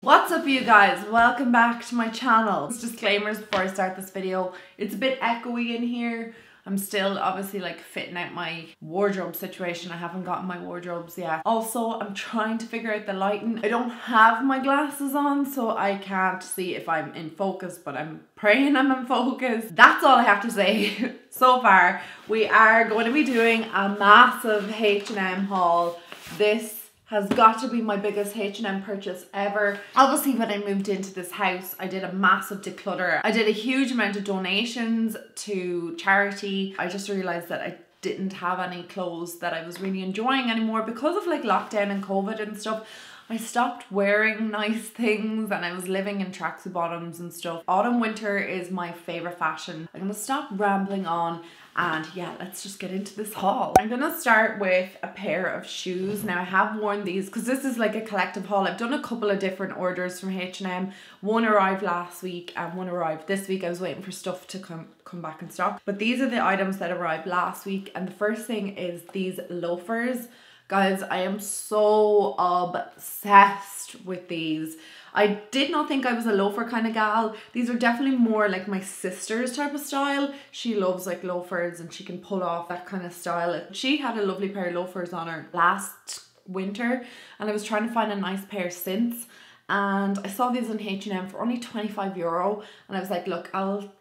What's up you guys? Welcome back to my channel. Disclaimers before I start this video. It's a bit echoey in here. I'm still obviously like fitting out my wardrobe situation. I haven't gotten my wardrobes yet. Also, I'm trying to figure out the lighting. I don't have my glasses on, so I can't see if I'm in focus, but I'm praying I'm in focus. That's all I have to say. So far, we are going to be doing a massive H&M haul. This has got to be my biggest H&M purchase ever. Obviously, when I moved into this house, I did a massive declutter. I did a huge amount of donations to charity. I just realized that I didn't have any clothes that I was really enjoying anymore because of like lockdown and COVID and stuff. I stopped wearing nice things and I was living in tracksuit bottoms and stuff. Autumn winter is my favorite fashion. I'm gonna stop rambling on and yeah, let's just get into this haul. I'm gonna start with a pair of shoes. Now I have worn these because this is like a collective haul. I've done a couple of different orders from H&M. One arrived last week and one arrived this week. I was waiting for stuff to come back in stock. But these are the items that arrived last week, and the first thing is these loafers. Guys, I am so obsessed with these. I did not think I was a loafer kind of gal. These are definitely more like my sister's type of style. She loves like loafers and she can pull off that kind of style. She had a lovely pair of loafers on her last winter and I was trying to find a nice pair since. And I saw these on H&M for only €25 and I was like, look, I'll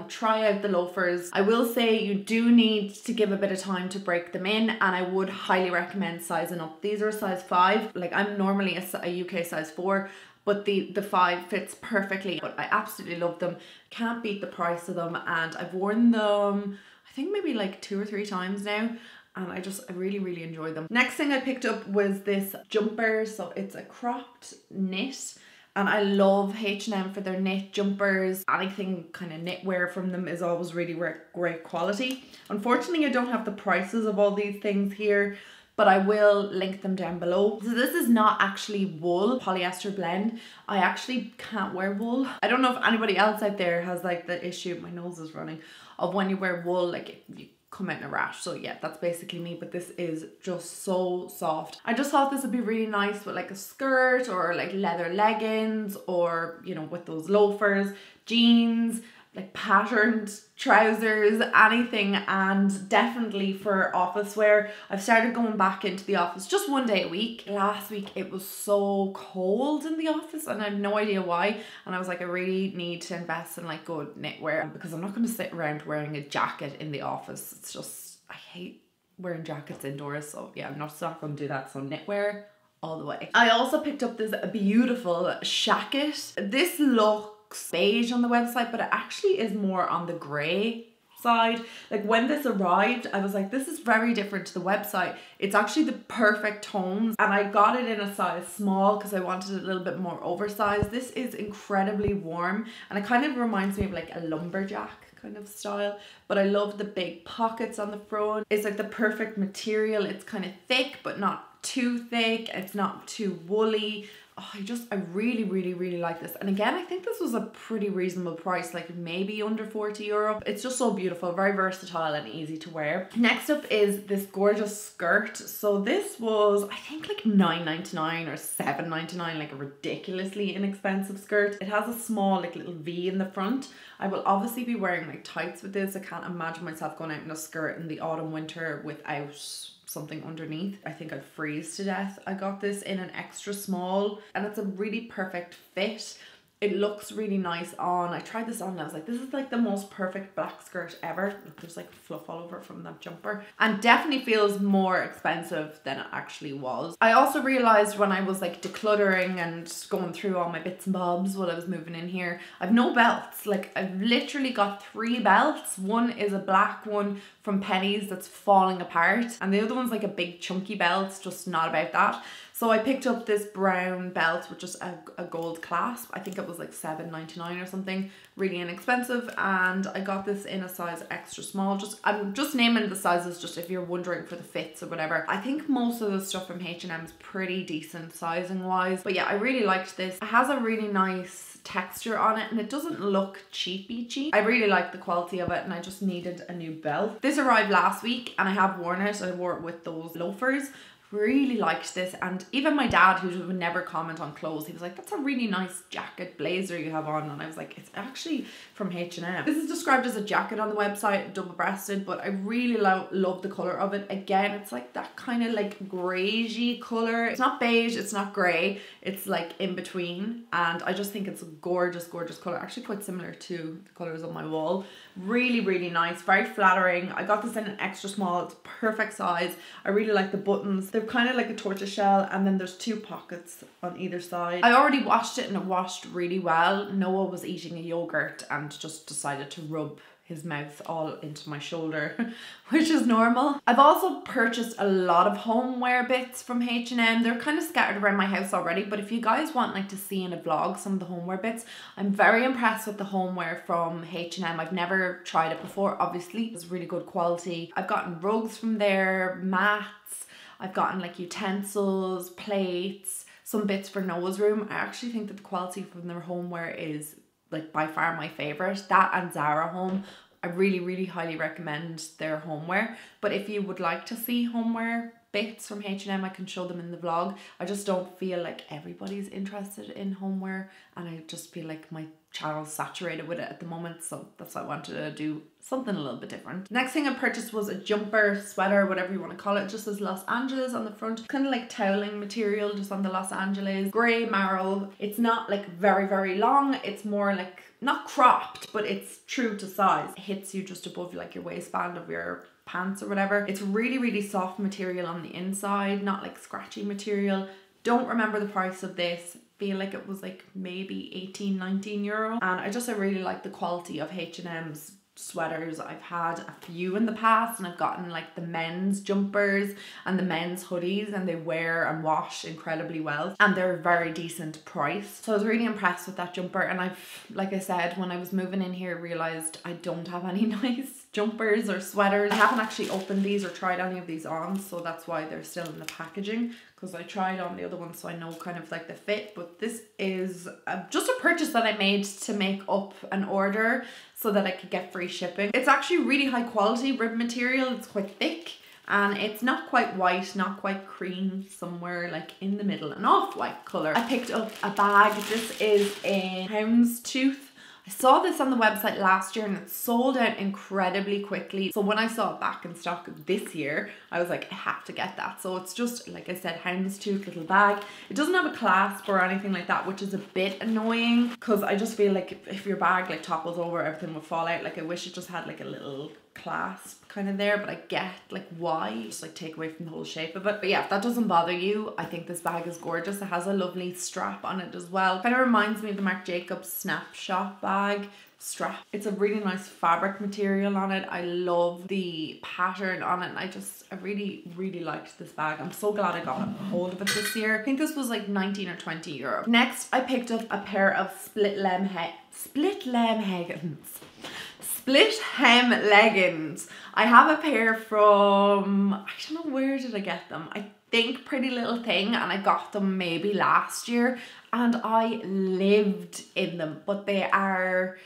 try out the loafers. I will say you do need to give a bit of time to break them in, and I would highly recommend sizing up. These are a size 5. Like I'm normally a UK size 4, but the 5 fits perfectly. But I absolutely love them. Can't beat the price of them, and I've worn them I think maybe like 2 or 3 times now. And I really enjoy them. Next thing I picked up was this jumper. So it's a cropped knit. And I love H&M for their knit jumpers. Anything kind of knitwear from them is always really great quality. Unfortunately, I don't have the prices of all these things here, but I will link them down below. So this is not actually wool, polyester blend. I actually can't wear wool. I don't know if anybody else out there has like the issue, my nose is running, of when you wear wool, like you come out in a rash. So yeah, that's basically me, but this is just so soft. I just thought this would be really nice with like a skirt or like leather leggings, or with those loafers, jeans, like patterned trousers, anything. And definitely for office wear. I've started going back into the office just 1 day a week. Last week it was so cold in the office and I have no idea why, and I was like, I really need to invest in like good knitwear because I'm not going to sit around wearing a jacket in the office. It's just, I hate wearing jackets indoors, so yeah, I'm not going to do that. So knitwear all the way. I also picked up this beautiful shacket. This looks beige on the website, but it actually is more on the grey side. Like when this arrived, I was like, this is very different to the website. It's actually the perfect tones, and I got it in a size small because I wanted it a little bit more oversized. This is incredibly warm and it kind of reminds me of like a lumberjack kind of style, but I love the big pockets on the front. It's like the perfect material. It's kind of thick but not too thick. It's not too woolly. Oh, I really like this. And again, I think this was a pretty reasonable price, like maybe under €40. It's just so beautiful, very versatile and easy to wear. Next up is this gorgeous skirt. So this was, I think like $9.99 or $7.99, like a ridiculously inexpensive skirt. It has a small like little V in the front. I will obviously be wearing like tights with this. I can't imagine myself going out in a skirt in the autumn winter without something underneath. I think I'd freeze to death. I got this in an extra small and it's a really perfect fit. It looks really nice on. I tried this on and I was like, this is like the most perfect black skirt ever. Look, there's like fluff all over from that jumper, and definitely feels more expensive than it actually was. I also realized when I was like decluttering and going through all my bits and bobs while I was moving in here, I've no belts. Like I've literally got 3 belts. One is a black one from Penny's that's falling apart, and the other one's like a big chunky belt, just not about that. So I picked up this brown belt with just a gold clasp. I think it was like $7.99 or something, really inexpensive. And I got this in a size extra small. I'm just naming the sizes just if you're wondering for the fits or whatever. I think most of the stuff from H&M is pretty decent sizing wise. But yeah, I really liked this. It has a really nice texture on it and it doesn't look cheap. I really like the quality of it and I just needed a new belt. This arrived last week and I have worn it. I wore it with those loafers. really liked this, and even my dad, who would never comment on clothes, he was like, that's a really nice jacket blazer you have on, and I was like, it's actually from H&M. This is described as a jacket on the website, double-breasted, but I really love the colour of it. Again, it's like that kind of like greyish colour. It's not beige, it's not grey, it's like in between, and I just think it's a gorgeous, gorgeous colour, actually quite similar to the colours on my wall. Really, really nice, very flattering. I got this in an extra small, it's perfect size. I really like the buttons. They're kind of like a tortoise shell, and then there's 2 pockets on either side. I already washed it and it washed really well. Noah was eating a yogurt and just decided to rub his mouth all into my shoulder, which is normal. I've also purchased a lot of homeware bits from H&M. They're kind of scattered around my house already, but if you guys want like to see in a vlog some of the homeware bits, I'm very impressed with the homeware from H&M. I've never tried it before, obviously. It's really good quality. I've gotten rugs from there, mats, I've gotten like utensils, plates, some bits for Noah's room. I actually think that the quality from their homeware is like by far my favorite. That and Zara Home, I really, really highly recommend their homeware. But if you would like to see homeware bits from H&M, I can show them in the vlog. I just don't feel like everybody's interested in homeware, and I just feel like my channel's saturated with it at the moment, so that's why I wanted to do something a little bit different. Next thing I purchased was a jumper, sweater, whatever you want to call it. Just says Los Angeles on the front, kind of like toweling material, just on the Los Angeles, grey marrow. It's not like very, very long, it's more like not cropped, but it's true to size. It hits you just above like your waistband of your pants or whatever. It's really, really soft material on the inside, not like scratchy material. Don't remember the price of this. Feel like it was like maybe 18-19 euro, and I really like the quality of H&M's sweaters. I've had a few in the past, and I've gotten like the men's jumpers and the men's hoodies, and they wear and wash incredibly well, and they're a very decent price. So I was really impressed with that jumper, and like I said, when I was moving in here, realized I don't have any nice jumpers or sweaters. I haven't actually opened these or tried any of these on, so that's why they're still in the packaging, because I tried on the other one, so I know kind of like the fit. But this is just a purchase that I made to make up an order so that I could get free shipping. It's actually really high quality rib material. It's quite thick, and it's not quite white, not quite cream, somewhere like in the middle, an off-white colour. I picked up a bag. This is in houndstooth. I saw this on the website last year and it sold out incredibly quickly. So when I saw it back in stock this year, I was like, I have to get that. So it's just, like I said, houndstooth little bag. It doesn't have a clasp or anything like that, which is a bit annoying, because I just feel like if your bag like topples over, everything would fall out. Like I wish it just had like a little clasp kind of there, but I get like why, just like take away from the whole shape of it. But yeah, if that doesn't bother you, I think this bag is gorgeous. It has a lovely strap on it as well. Kind of reminds me of the Marc Jacobs Snapshot bag strap. It's a really nice fabric material on it. I love the pattern on it, and I really, really liked this bag. I'm so glad I got a hold of it this year. I think this was like 19 or 20 euro. Next, I picked up a pair of split hem leggings. I have a pair from, I don't know, where did I get them? I think Pretty Little Thing, and I got them maybe last year, and I lived in them. But they're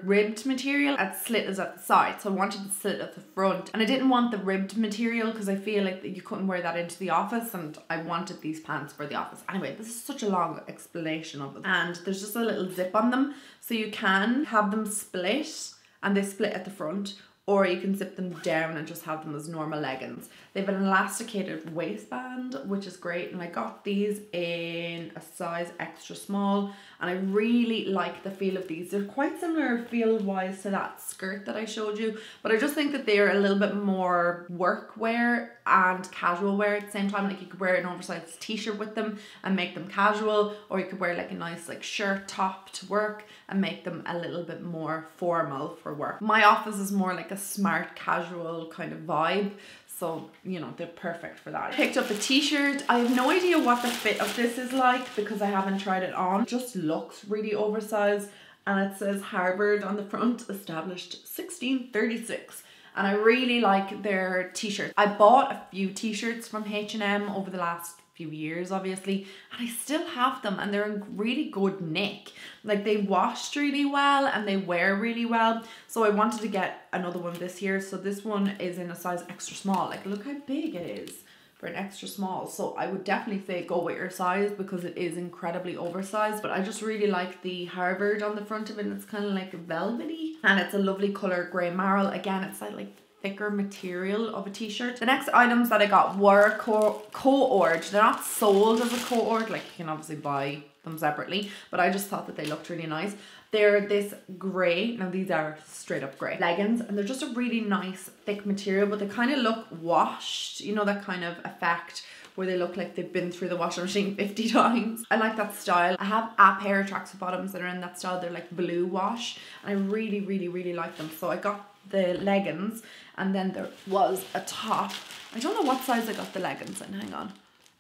ribbed material, and slit is at the side, so I wanted the slit at the front, and I didn't want the ribbed material because I feel like you couldn't wear that into the office, and I wanted these pants for the office. Anyway, this is such a long explanation of it, and there's just a little zip on them, so you can have them split, and they split at the front, or you can zip them down and just have them as normal leggings. They have an elasticated waistband, which is great, and I got these in a size extra small, and I really like the feel of these. They're quite similar feel-wise to that skirt that I showed you, but I just think that they're a little bit more work wear and casual wear at the same time. Like you could wear an oversized t-shirt with them and make them casual, or you could wear like a nice like shirt top to work and make them a little bit more formal for work. My office is more like a smart casual kind of vibe, so you know, they're perfect for that. I picked up a t-shirt. I have no idea what the fit of this is like because I haven't tried it on. It just looks really oversized, and it says Harvard on the front, established 1636. And I really like their t-shirts. I bought a few t-shirts from H&M over the last few years, obviously, and I still have them, and they're in really good nick. Like they washed really well and they wear really well. So I wanted to get another one this year. So this one is in a size extra small. Like look how big it is. for an extra small. So I would definitely say go with your size because it is incredibly oversized. But I just really like the Harvard on the front of it. It's kind of like velvety and it's a lovely color, grey marl. Again, it's like thicker material of a t-shirt. The next items that I got were co-ord. They're not sold as a co-ord, like you can obviously buy them separately, but I just thought that they looked really nice. They're this grey, now these are straight up grey leggings, and they're just a really nice thick material, but they kind of look washed, you know, that kind of effect where they look like they've been through the washing machine 50 times. I like that style. I have a pair of tracksuit bottoms that are in that style. They're like blue wash and I really, really, really like them. So I got the leggings and then there was a top. I don't know what size I got the leggings in, hang on.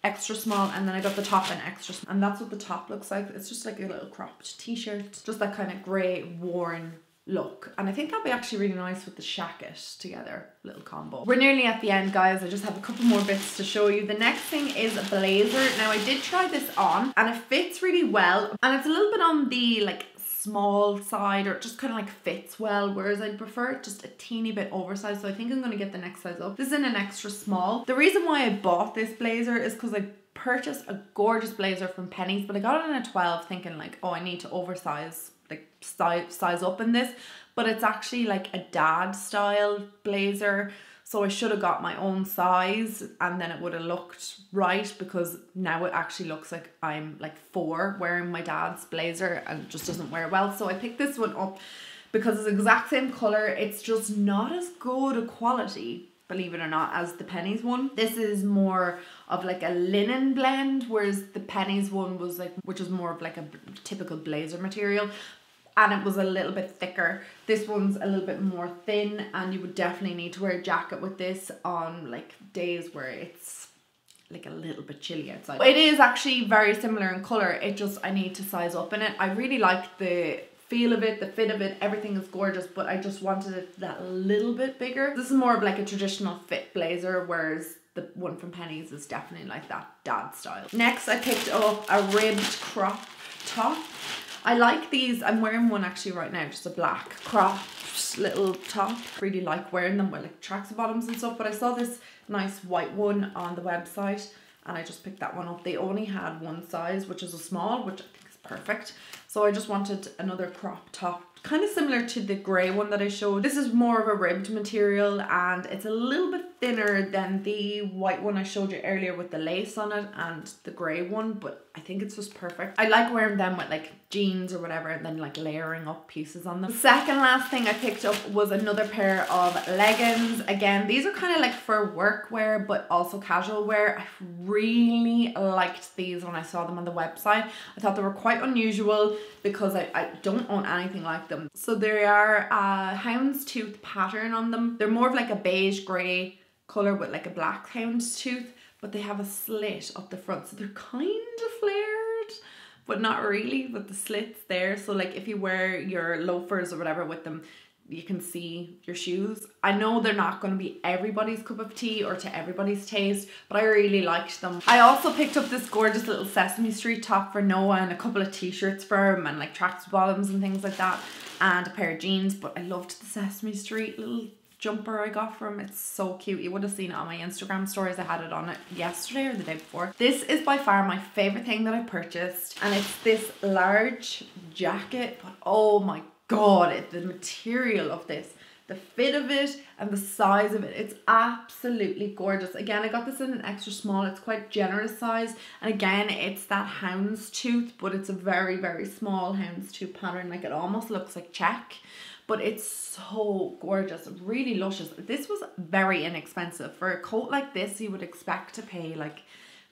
Extra small, and then I got the top in extra small, and that's what the top looks like. It's just like a little cropped t-shirt, just that kind of grey worn look, and I think that'd be actually really nice with the shacket together, little combo. We're nearly at the end, guys. I just have a couple more bits to show you. The next thing is a blazer. Now I did try this on and it fits really well, and it's a little bit on the like small side, or it just kind of like fits well, whereas I'd prefer it just a teeny bit oversized. So I think I'm going to get the next size up. This is in an extra small. The reason why I bought this blazer is because I purchased a gorgeous blazer from Pennies, but I got it in a 12 thinking like, oh, I need to oversize, like size up in this, but it's actually like a dad style blazer. So I should have got my own size and then it would have looked right, because now it actually looks like I'm like 4 wearing my dad's blazer and it just doesn't wear well. So I picked this one up because it's the exact same color. It's just not as good a quality, believe it or not, as the Pennies one. This is more of like a linen blend, whereas the Pennies one was like, which was more of like a typical blazer material. And it was a little bit thicker. This one's a little bit more thin, and you would definitely need to wear a jacket with this on like days where it's like a little bit chilly outside. It is actually very similar in colour, it just, I need to size up in it. I really like the feel of it, the fit of it, everything is gorgeous, but I just wanted it that little bit bigger. This is more of like a traditional fit blazer, whereas the one from Pennies is definitely like that dad style. Next I picked up a ribbed crop top. I like these. I'm wearing one actually right now, just a black cropped little top. Really like wearing them with like tracksuit bottoms and stuff, but I saw this nice white one on the website and I just picked that one up. They only had one size, which is a small, which I think is perfect. So I just wanted another crop top, kind of similar to the grey one that I showed. This is more of a ribbed material and it's a little bit thinner than the white one I showed you earlier with the lace on it and the grey one, but I think it's just perfect. I like wearing them with like jeans or whatever and then like layering up pieces on them. The second last thing I picked up was another pair of leggings. Again, these are kind of like for work wear but also casual wear. I really liked these when I saw them on the website. I thought they were quite unusual because I don't own anything like them. So they are a houndstooth pattern on them. They're more of like a beige grey colour with like a black houndstooth, but they have a slit up the front, so they're kind of flared but not really, with the slits there. So like if you wear your loafers or whatever with them, you can see your shoes. I know they're not going to be everybody's cup of tea or to everybody's taste, but I really liked them. I also picked up this gorgeous little Sesame Street top for Noah and a couple of t-shirts for him and like tracksuit bottoms and things like that, and a pair of jeans. But I loved the Sesame Street little jumper I got from him. It's so cute. You would have seen it on my Instagram stories. I had it on it yesterday or the day before. This is by far my favorite thing that I purchased, and it's this large jacket, but oh my god, the material of this, the fit of it and the size of it, it's absolutely gorgeous. Again, I got this in an extra small. It's quite generous size, and again it's that houndstooth, but it's a very, very small houndstooth pattern. Like it almost looks like check, but it's so gorgeous, really luscious. This was very inexpensive. For a coat like this you would expect to pay like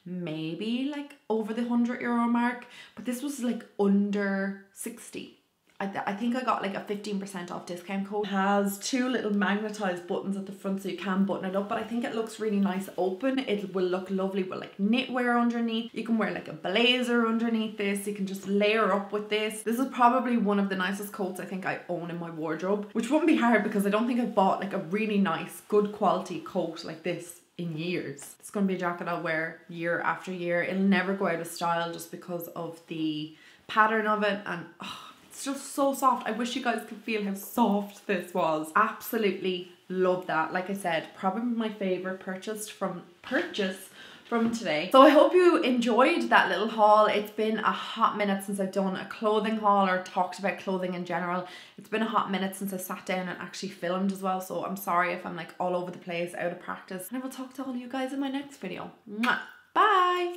maybe like over the €100 mark, but this was like under 60. I think I got like a 15% off discount code. It has 2 little magnetized buttons at the front so you can button it up, but I think it looks really nice open. It will look lovely with like knitwear underneath. You can wear like a blazer underneath this. You can just layer up with this. This is probably one of the nicest coats I think I own in my wardrobe, which wouldn't be hard because I don't think I've bought like a really nice, good quality coat like this in years. It's going to be a jacket I'll wear year after year. It'll never go out of style just because of the pattern of it, and oh, it's just so soft. I wish you guys could feel how soft this was. Absolutely love that. Like I said, probably my favorite purchase from from today. So I hope you enjoyed that little haul. It's been a hot minute since I've done a clothing haul or talked about clothing in general. It's been a hot minute since I sat down and actually filmed as well, so I'm sorry if I'm like all over the place, out of practice. And I will talk to all you guys in my next video. Mwah. Bye!